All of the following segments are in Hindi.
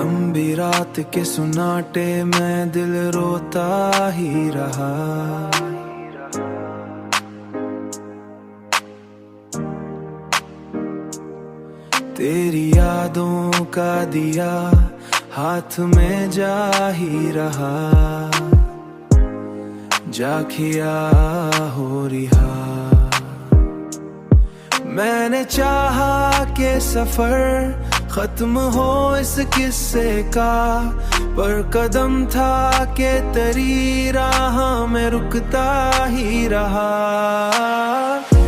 लंबी रात के सुनाटे में दिल रोता ही रहा। तेरी यादों का दिया हाथ में जा ही रहा, जा खिया हो रिहा। मैंने चाहा कि सफर खत्म हो इस किस्से का, पर कदम था कि तेरी राह में रुकता ही रहा।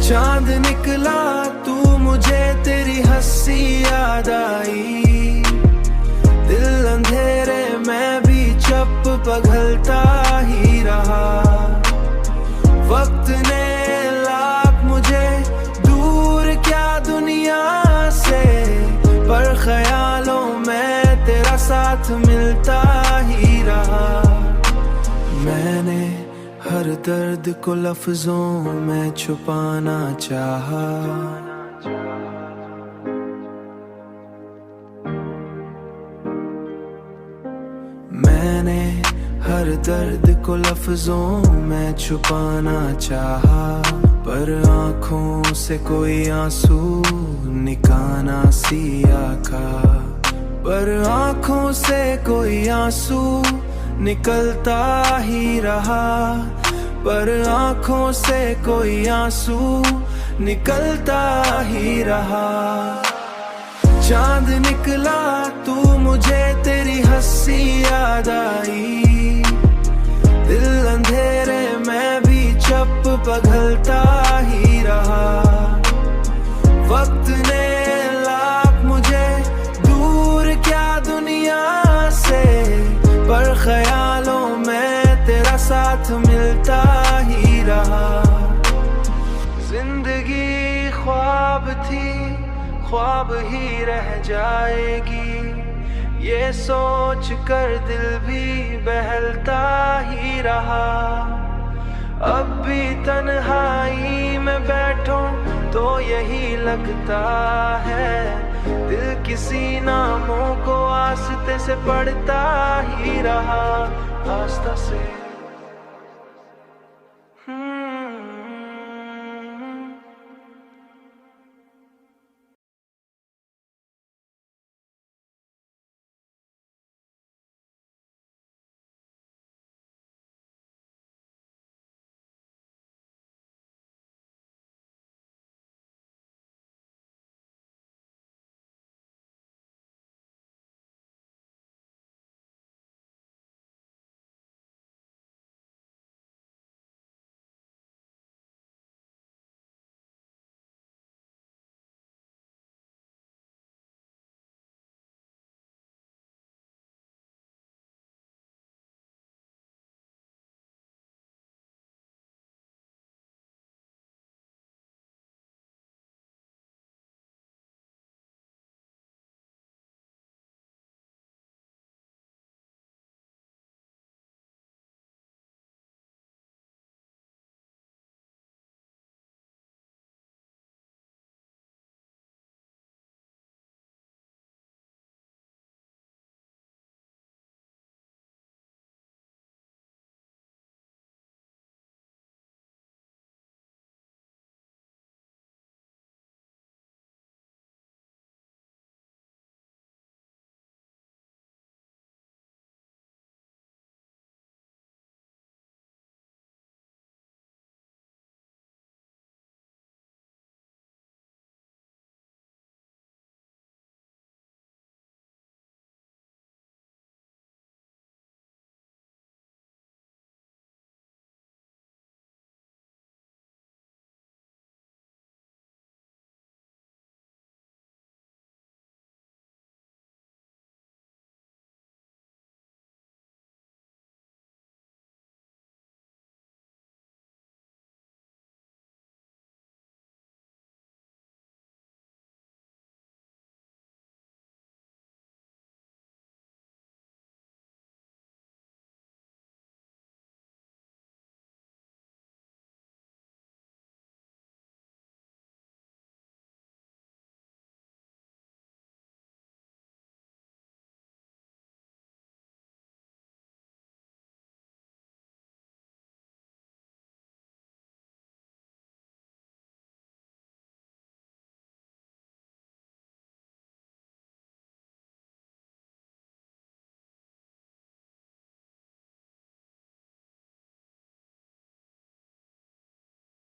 चांद निकला तू मुझे तेरी हंसी याद आई, दिल अंधेरे में भी चुप पिघलता ही रहा। वक्त ने लाख मुझे दूर क्या दुनिया से, पर ख्यालों में तेरा साथ मिलता ही रहा। मैंने हर दर्द को लफ्जों में छुपाना चाहा, मैंने हर दर्द को लफ्जों में छुपाना चाहा, पर आँखों से कोई आंसू निकाना सिया का, पर आँखों से कोई आंसू निकलता ही रहा, पर आँखों से कोई आंसू निकलता ही रहा। चांद निकला तू मुझे तेरी हंसी याद आई, दिल अंधेरे में भी चुप पिघलता ही रहा। वक्त ने लाख मुझे दूर क्या दुनिया से, पर ख्यालों में तेरा साथ मिलता ही रहा। जिंदगी ख्वाब थी, ख्वाब ही रह जाएगी, ये सोच कर दिल भी बहलता ही रहा। अब भी तन्हाई में बैठूं तो यही लगता है, दिल किसी नामों को आस्ते से पढ़ता ही रहा। आस्ता से